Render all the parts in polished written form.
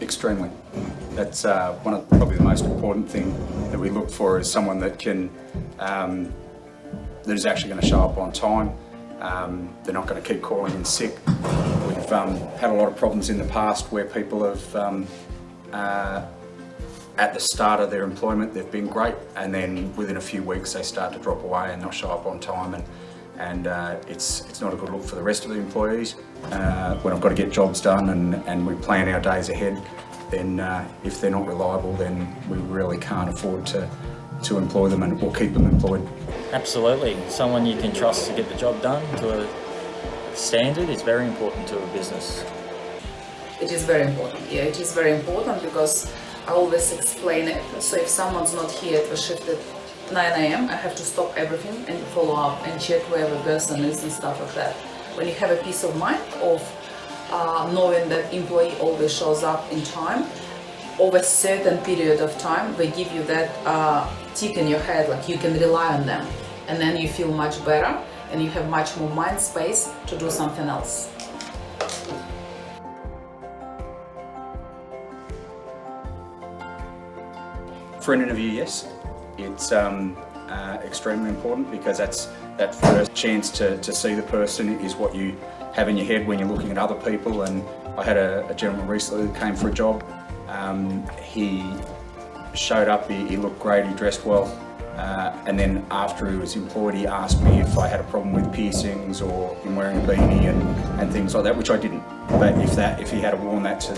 Extremely. That's one of probably the most important thing that we look for is someone that can, that is actually going to show up on time. They're not going to keep calling in sick. We've had a lot of problems in the past where people have, at the start of their employment, they've been great, and then within a few weeks they start to drop away and not show up on time, and it's not a good look for the rest of the employees. When I've got to get jobs done and we plan our days ahead, then if they're not reliable, then we really can't afford to employ them or keep them employed. Absolutely. Someone you can trust to get the job done to a standard is very important to a business. It is very important, yeah, it is very important because I always explain it. So if someone's not here at the shift at 9 a.m, I have to stop everything and follow up and check where the person is and stuff like that. When you have a peace of mind of knowing that employee always shows up in time, over a certain period of time, they give you that tick in your head, like you can rely on them. And then you feel much better and you have much more mind space to do something else. For an interview, yes. It's extremely important because that's that first chance to see the person is what you have in your head when you're looking at other people. And I had a gentleman recently that came for a job. He showed up, he looked great, he dressed well, and then after he was employed he asked me if I had a problem with piercings or him wearing a beanie and things like that, which I didn't. But if he had worn that to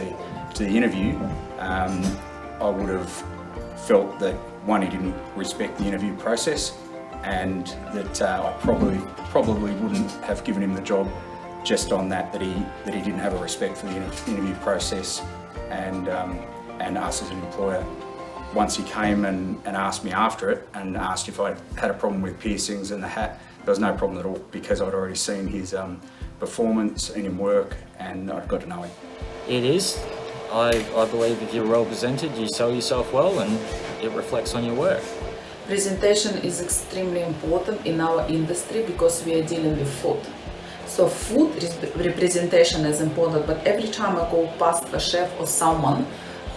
the interview, I would have felt that one, he didn't respect the interview process, and that I probably wouldn't have given him the job just on that he didn't have a respect for the interview process and us as an employer. Once he came and asked me after it and asked if I had a problem with piercings and the hat, there was no problem at all because I'd already seen his performance and him work, and I'd got to know him. It is. I believe if you're well presented, you sell yourself well and it reflects on your work. Presentation is extremely important in our industry because we are dealing with food. So food representation is important, but every time I go past a chef or someone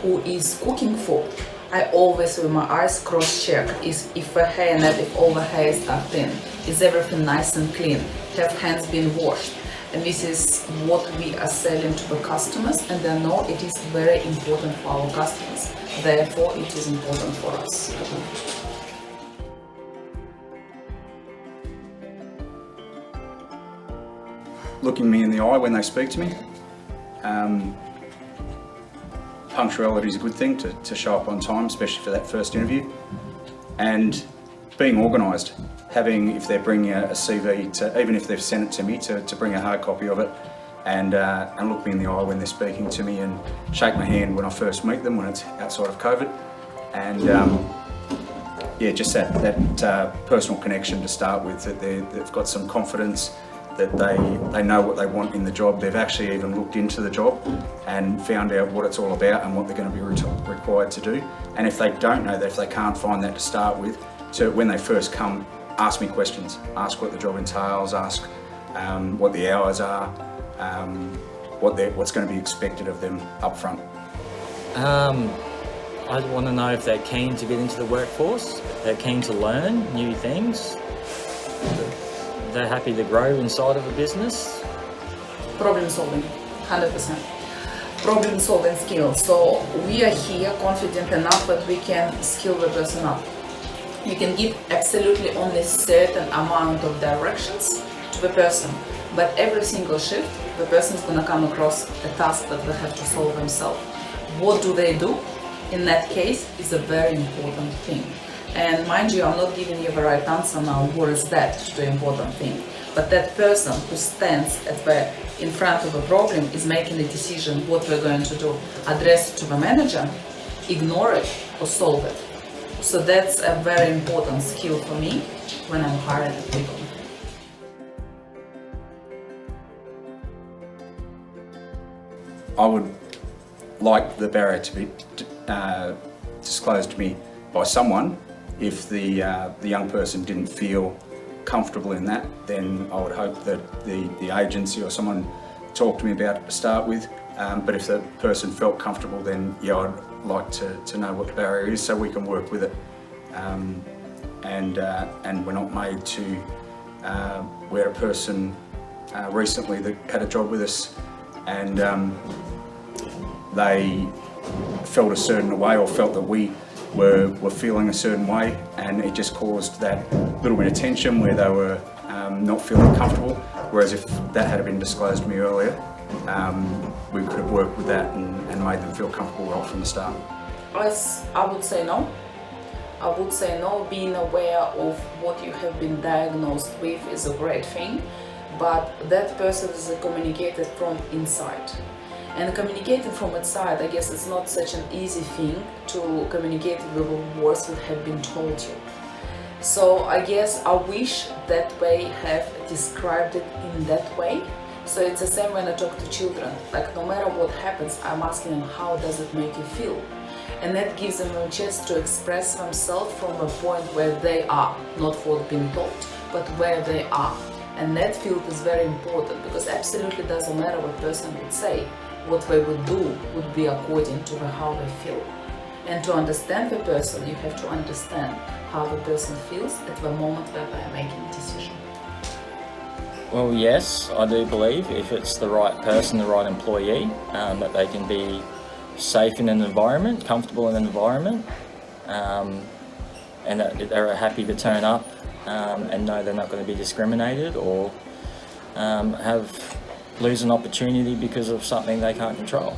who is cooking food, I always with my eyes cross-check is if the hair net, if all the hair is tucked in, is everything nice and clean, have hands been washed. And this is what we are selling to the customers, and they know it is very important for our customers. Therefore, it is important for us. Looking me in the eye when they speak to me. Punctuality is a good thing to show up on time, especially for that first interview. And being organised. Having, if they're bringing a CV, even if they've sent it to me, to bring a hard copy of it and look me in the eye when they're speaking to me and shake my hand when I first meet them when it's outside of COVID. And yeah, just that personal connection to start with, that they've got some confidence, that they know what they want in the job. They've actually even looked into the job and found out what it's all about and what they're going to be required to do. And if they don't know that, if they can't find that to start with, so when they first come, ask me questions. Ask what the job entails, ask what the hours are, what's going to be expected of them up front. I want to know if they're keen to get into the workforce, they're keen to learn new things, they're happy to grow inside of a business. Problem solving, 100%. Problem solving skills. So we are here confident enough that we can skill the person up. You can give absolutely only certain amount of directions to the person, but every single shift, the person is going to come across a task that they have to solve themselves. What do they do? In that case, is a very important thing. And mind you, I'm not giving you the right answer now, what is that the important thing? But that person who stands in front of a problem is making a decision what we're going to do. Address it to the manager, ignore it, or solve it. So that's a very important skill for me when I'm hiring people. I would like the barrier to be disclosed to me by someone. If the young person didn't feel comfortable in that, then I would hope that the agency or someone talked to me about it to start with. But if the person felt comfortable, then yeah, I'd like to know what the barrier is so we can work with it. And we're not made to. We had a person recently that had a job with us, and they felt a certain way, or felt that we were feeling a certain way, and it just caused that little bit of tension where they were not feeling comfortable. Whereas if that had been disclosed to me earlier, we could have worked with that and made them feel comfortable right from the start. I would say no. I would say no. Being aware of what you have been diagnosed with is a great thing, but that person is communicated from inside. And communicating from inside, I guess it's not such an easy thing to communicate with the words that have been told you. So I guess I wish that way have described it in that way. So it's the same when I talk to children. Like, no matter what happens, I'm asking them, how does it make you feel? And that gives them a chance to express themselves from a point where they are, not what being told, but where they are. And that field is very important, because absolutely doesn't matter what person would say. What they would do would be according to how they feel. And to understand the person, you have to understand how the person feels at the moment where they are making a decision. Well, yes, I do believe if it's the right person, the right employee, that they can be safe in an environment, comfortable in an environment, and that they're happy to turn up and know they're not going to be discriminated or lose an opportunity because of something they can't control.